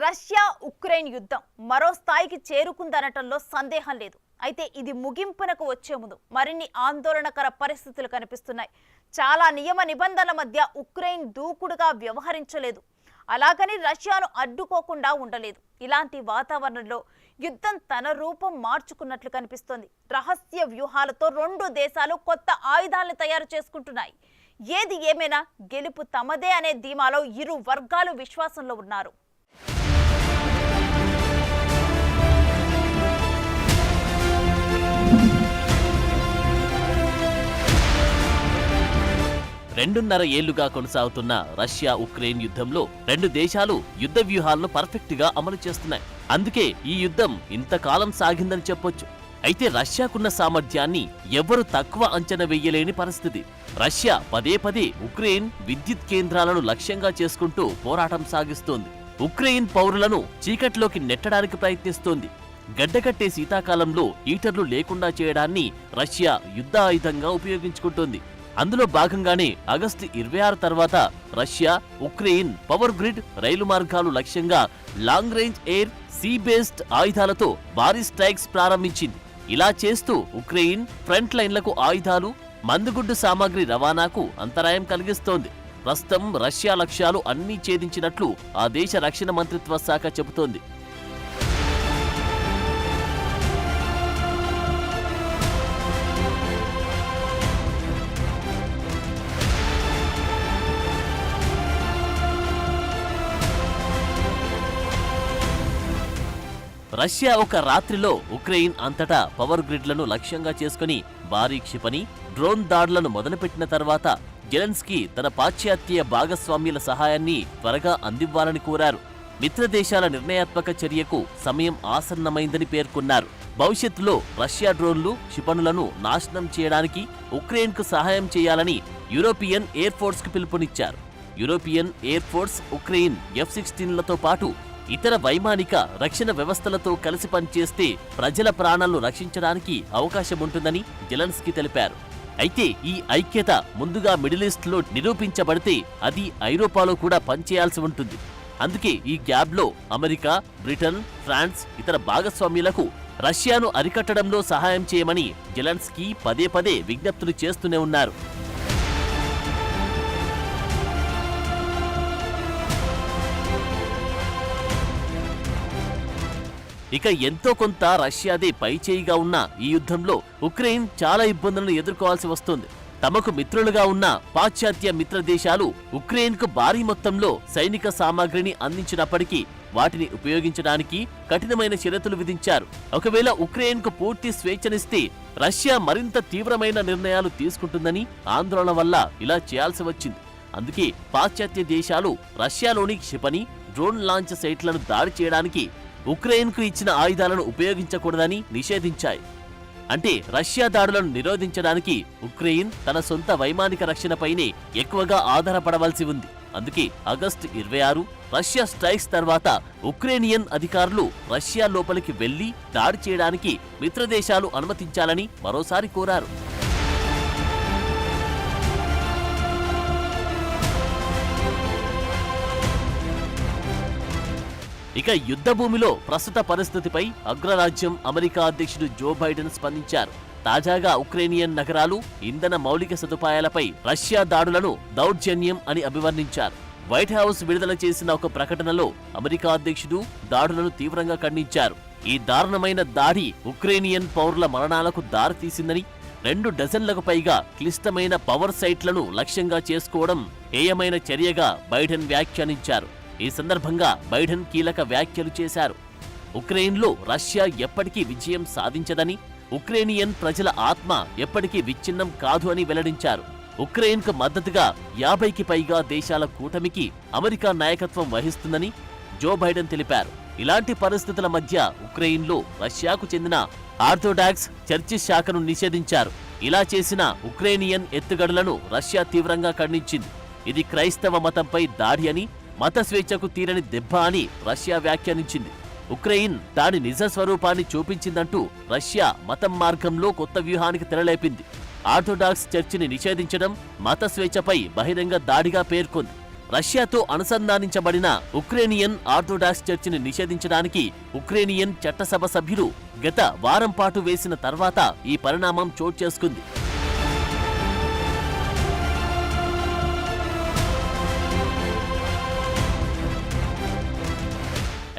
Russia Ukraine యుద్ధం మరో స్థాయికి చేరుకుందనటంలో సందేహం లేదు. అయితే ఇది ముగింపునకు వచ్చే ముందు మరిన్ని ఆందోళనకర పరిస్థితులు కనిపిస్తున్నాయి. చాలా నియమ నిబంధనల మధ్య ఉక్రెయిన్ దూకుడుగా వ్యవహరించలేదు, అలాగని రష్యాను అడ్డుకోకుండా ఉండలేదు. ఇలాంటి వాతావరణంలో యుద్ధం తన రూపం మార్చుకున్నట్లు కనిపిస్తోంది. రహస్య వ్యూహాలతో రెండు దేశాలు కొత్త ఆయుధాలను తయారు చేసుకుంటున్నాయి. ఏది ఏమైనా గెలుపు తమదే అనే ధీమాలో ఇరు వర్గాలు విశ్వాసంలో ఉన్నారు. రెండున్నర ఏళ్లుగా కొనసాగుతున్న రష్యా ఉక్రెయిన్ యుద్ధంలో రెండు దేశాలు యుద్ధ వ్యూహాలను పర్ఫెక్ట్ గా అమలు చేస్తున్నాయి. అందుకే ఈ యుద్ధం ఇంతకాలం సాగిందని చెప్పొచ్చు. అయితే రష్యాకున్న సామర్థ్యాన్ని ఎవ్వరూ తక్కువ అంచనా వెయ్యలేని పరిస్థితి. రష్యా పదే పదే ఉక్రెయిన్ విద్యుత్ కేంద్రాలను లక్ష్యంగా చేసుకుంటూ పోరాటం సాగిస్తోంది. ఉక్రెయిన్ పౌరులను చీకట్లోకి నెట్టడానికి ప్రయత్నిస్తోంది. గడ్డకట్టే శీతాకాలంలో హీటర్లు లేకుండా చేయడాన్ని రష్యా యుద్ధ ఆయుధంగా ఉపయోగించుకుంటోంది. అందులో భాగంగానే ఆగస్టు 26 తర్వాత రష్యా ఉక్రెయిన్ పవర్ గ్రిడ్, రైలు మార్గాలు లక్ష్యంగా long range air, sea based ఆయుధాలతో భారీ స్ట్రైక్స్ ప్రారంభించింది. ఇలా చేస్తూ ఉక్రెయిన్ ఫ్రంట్ లైన్లకు ఆయుధాలు, మందుగుడ్డు సామాగ్రి రవాణాకు అంతరాయం కలిగిస్తోంది. ప్రస్తుతం రష్యా లక్ష్యాలు అన్నీ ఛేదించినట్లు ఆ దేశ రక్షణ మంత్రిత్వ శాఖ చెబుతోంది. రష్యా ఒక రాత్రిలో ఉక్రెయిన్ అంతటా పవర్ గ్రిడ్లను లక్ష్యంగా చేసుకుని భారీ క్షిపణి, డ్రోన్ దాడులను మొదలుపెట్టిన తర్వాత జెలెన్స్కీ తన పాశ్చాత్య భాగస్వామ్యుల సహాయాన్ని త్వరగా అందివ్వాలని కోరారు. మిత్రదేశాల నిర్ణయాత్మక చర్యకు సమయం ఆసన్నమైందని పేర్కొన్నారు. భవిష్యత్తులో రష్యా డ్రోన్లు, క్షిపణులను నాశనం చేయడానికి ఉక్రెయిన్కు సహాయం చేయాలని యూరోపియన్ ఎయిర్ ఫోర్స్కు పిలుపునిచ్చారు. యూరోపియన్ ఎయిర్ ఫోర్స్ ఉక్రెయిన్ F-16లతో పాటు ఇతర వైమానిక రక్షణ వ్యవస్థలతో కలిసి పనిచేస్తే ప్రజల ప్రాణాలను రక్షించడానికి అవకాశం ఉంటుందని జెలెన్స్కీ తెలిపారు. అయితే ఈ ఐక్యత ముందుగా మిడిల్ ఈస్ట్లో నిరూపించబడితే అది ఐరోపాలో కూడా పనిచేయాల్సి ఉంటుంది. అందుకే ఈ గ్యాప్లో అమెరికా, బ్రిటన్, ఫ్రాన్స్ ఇతర భాగస్వామ్యులకు రష్యాను అరికట్టడంలో సహాయం చేయమని జెలెన్స్కీ పదే పదే విజ్ఞప్తులు చేస్తూనే ఉన్నారు. ఇక ఎంతో కొంత రష్యాదే పైచేయిగా ఉన్న ఈ యుద్ధంలో ఉక్రెయిన్ చాలా ఇబ్బందులను ఎదుర్కోవాల్సి వస్తుంది. తమకు మిత్రులుగా ఉన్న పాశ్చాత్య మిత్ర దేశాలు ఉక్రెయిన్కు భారీ మొత్తంలో సైనిక సామాగ్రిని అందించినప్పటికీ వాటిని ఉపయోగించడానికి కఠినమైన షరతులు విధించారు. ఒకవేళ ఉక్రెయిన్కు పూర్తి స్వేచ్ఛనిస్తే రష్యా మరింత తీవ్రమైన నిర్ణయాలు తీసుకుంటుందని ఆందోళన వల్ల ఇలా చేయాల్సి వచ్చింది. అందుకే పాశ్చాత్య దేశాలు రష్యాలోని క్షిపణి, డ్రోన్ లాంచ్ సైట్లను దాడి చేయడానికి ఉక్రెయిన్కు ఇచ్చిన ఆయుధాలను ఉపయోగించకూడదని నిషేధించాయి. అంటే రష్యా దాడులను నిరోధించడానికి ఉక్రెయిన్ తన సొంత వైమానిక రక్షణపైనే ఎక్కువగా ఆధారపడవలసి ఉంది. అందుకే ఆగస్టు 26 రష్యా స్ట్రైక్స్ తర్వాత ఉక్రేనియన్ అధికారులు రష్యా లోపలికి వెళ్లి దాడి చేయడానికి మిత్రదేశాలు అనుమతించాలని మరోసారి కోరారు. ఇక యుద్ధ భూమిలో ప్రస్తుత పరిస్థితిపై అగ్రరాజ్యం అమెరికా అధ్యక్షుడు జో బైడెన్ స్పందించారు. తాజాగా ఉక్రేనియన్ నగరాలు, ఇంధన మౌలిక సదుపాయాలపై రష్యా దాడులను దౌర్జన్యం అని అభివర్ణించారు. వైట్ హౌస్ విడుదల చేసిన ఒక ప్రకటనలో అమెరికా అధ్యక్షుడు దాడులను తీవ్రంగా ఖండించారు. ఈ దారుణమైన దాడి ఉక్రేనియన్ పౌరుల మరణాలకు దారితీసిందని, 2 డజన్లకు పైగా క్లిష్టమైన పవర్ సైట్లను లక్ష్యంగా చేసుకోవడం హేయమైన చర్యగా బైడెన్ వ్యాఖ్యానించారు. ఈ సందర్భంగా బైడెన్ కీలక వ్యాఖ్యలు చేశారు. ఉక్రెయిన్లో రష్యా ఎప్పటికీ విజయం సాధించదని, ఉక్రేనియన్ ప్రజల ఆత్మ ఎప్పటికీ విచ్ఛిన్నం కాదు అని వెల్లడించారు. ఉక్రెయిన్కు మద్దతుగా 50కి పైగా దేశాల కూటమికి అమెరికా నాయకత్వం వహిస్తుందని జో బైడెన్ తెలిపారు. ఇలాంటి పరిస్థితుల మధ్య ఉక్రెయిన్లో రష్యాకు చెందిన ఆర్థోడాక్స్ చర్చి శాఖను నిషేధించారు. ఇలా చేసిన ఉక్రేనియన్ ఎత్తుగడలను రష్యా తీవ్రంగా ఖండించింది. ఇది క్రైస్తవ మతంపై దాడి అని, మత స్వేచ్ఛకు తీరని దెబ్బ అని రష్యా వ్యాఖ్యానించింది. ఉక్రెయిన్ దాని నిజ స్వరూపాన్ని చూపించిందంటూ రష్యా మతం మార్గంలో కొత్త వ్యూహానికి తెరలేపింది. ఆర్థోడాక్స్ చర్చిని నిషేధించడం మత స్వేచ్ఛపై బహిరంగ దాడిగా పేర్కొంది. రష్యాతో అనుసంధానించబడిన ఉక్రేనియన్ ఆర్థోడాక్స్ చర్చిని నిషేధించడానికి ఉక్రేనియన్ చట్టసభ సభ్యులు గత వారం పాటు వేసిన తర్వాత ఈ పరిణామం చోటు చేసుకుంది.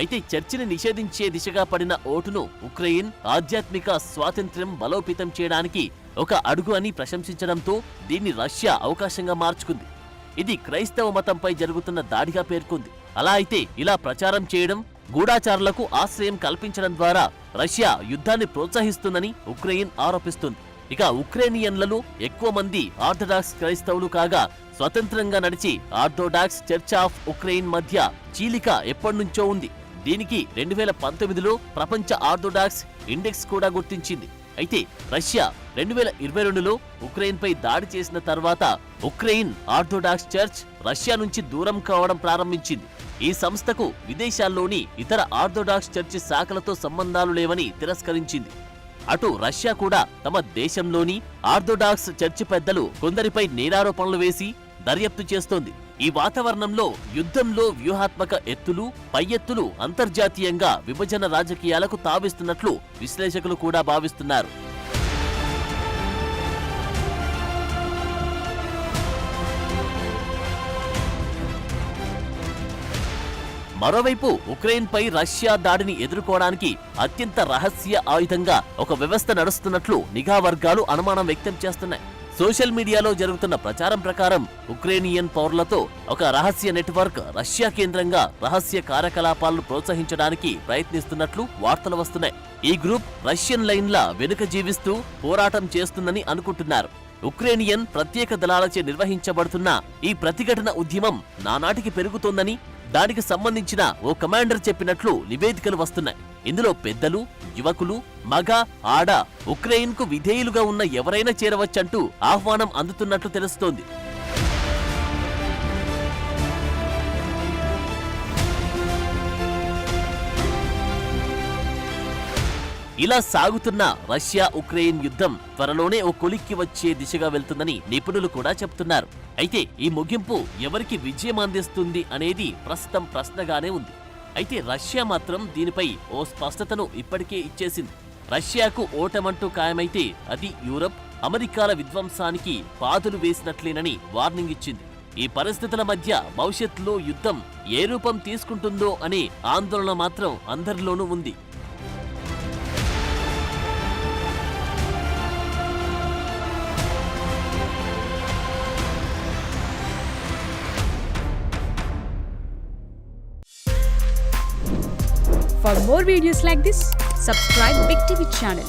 అయితే చర్చిని నిషేధించే దిశగా పడిన ఓటును ఉక్రెయిన్ ఆధ్యాత్మిక స్వాతంత్ర్యం బలోపేతం చేయడానికి ఒక అడుగు అని ప్రశంసించడంతో దీన్ని రష్యా అవకాశంగా మార్చుకుంది. ఇది క్రైస్తవ మతంపై జరుగుతున్న దాడిగా పేర్కొంది. అలా అయితే ఇలా ప్రచారం చేయడం, గూఢాచారులకు ఆశ్రయం కల్పించడం ద్వారా రష్యా యుద్ధాన్ని ప్రోత్సహిస్తుందని ఉక్రెయిన్ ఆరోపిస్తుంది. ఇక ఉక్రేనియన్లలో ఎక్కువ మంది ఆర్థోడాక్స్ క్రైస్తవులు కాగా స్వతంత్రంగా నడిచి ఆర్థోడాక్స్ చర్చ్ ఆఫ్ ఉక్రెయిన్ మధ్య చీలిక ఎప్పటినుంచో ఉంది. దీనికి 2019లో ప్రపంచ ఆర్థోడాక్స్ ఇండెక్స్ కూడా గుర్తించింది. అయితే రష్యా 2022లో ఉక్రెయిన్పై దాడి చేసిన తర్వాత ఉక్రెయిన్ ఆర్థోడాక్స్ చర్చ్ రష్యా నుంచి దూరం కావడం ప్రారంభించింది. ఈ సంస్థకు విదేశాల్లోని ఇతర ఆర్థోడాక్స్ చర్చి శాఖలతో సంబంధాలు లేవని తిరస్కరించింది. అటు రష్యా కూడా తమ దేశంలోని ఆర్థోడాక్స్ చర్చి పెద్దలు కొందరిపై నేరారోపణలు వేసి దర్యాప్తు చేస్తోంది. ఈ వాతావరణంలో యుద్ధంలో వ్యూహాత్మక ఎత్తులు, పై ఎత్తులు అంతర్జాతీయంగా విభజన రాజకీయాలకు తావిస్తున్నట్లు విశ్లేషకులు కూడా భావిస్తున్నారు. మరోవైపు ఉక్రెయిన్పై రష్యా దాడిని ఎదుర్కోవడానికి అత్యంత రహస్య ఆయుధంగా ఒక వ్యవస్థ నడుస్తున్నట్లు నిఘా వర్గాలు అనుమానం వ్యక్తం చేస్తున్నాయి. సోషల్ మీడియాలో జరుగుతున్న ప్రచారం ప్రకారం ఉక్రేనియన్ పౌరులతో ఒక రహస్య నెట్వర్క్ రష్యా కేంద్రంగా రహస్య కార్యకలాపాలను ప్రోత్సహించడానికి ప్రయత్నిస్తున్నట్లు వార్తలు వస్తున్నాయి. ఈ గ్రూప్ రష్యన్ లైన్ల వెనుక జీవిస్తూ పోరాటం చేస్తుందని అనుకుంటున్నారు. ఉక్రేనియన్ ప్రత్యేక దళాలచే నిర్వహించబడుతున్న ఈ ప్రతిఘటన ఉద్యమం నానాటికి పెరుగుతోందని దానికి సంబంధించిన ఓ కమాండర్ చెప్పినట్లు నివేదికలు వస్తున్నాయి. ఇందులో పెద్దలు, యువకులు, మగ, ఆడ ఉక్రెయిన్కు విధేయులుగా ఉన్న ఎవరైనా చేరవచ్చంటూ ఆహ్వానం అందుతున్నట్లు తెలుస్తోంది. ఇలా సాగుతున్న రష్యా ఉక్రెయిన్ యుద్ధం త్వరలోనే ఓ కొలిక్కి వచ్చే దిశగా వెళ్తుందని నిపుణులు కూడా చెప్తున్నారు. అయితే ఈ ముగింపు ఎవరికి విజయం అందిస్తుంది అనేది ప్రస్తుతం ప్రశ్నగానే ఉంది. అయితే రష్యా మాత్రం దీనిపై ఓ స్పష్టతను ఇప్పటికే ఇచ్చేసింది. రష్యాకు ఓటమంటూ ఖాయమైతే అది యూరప్, అమెరికాల విధ్వంసానికి పాదులు వేసినట్లేనని వార్నింగ్ ఇచ్చింది. ఈ పరిస్థితుల మధ్య భవిష్యత్తులో యుద్ధం ఏ రూపం తీసుకుంటుందో అనే ఆందోళన మాత్రం అందరిలోనూ ఉంది. For more videos like this, subscribe Big TV channel.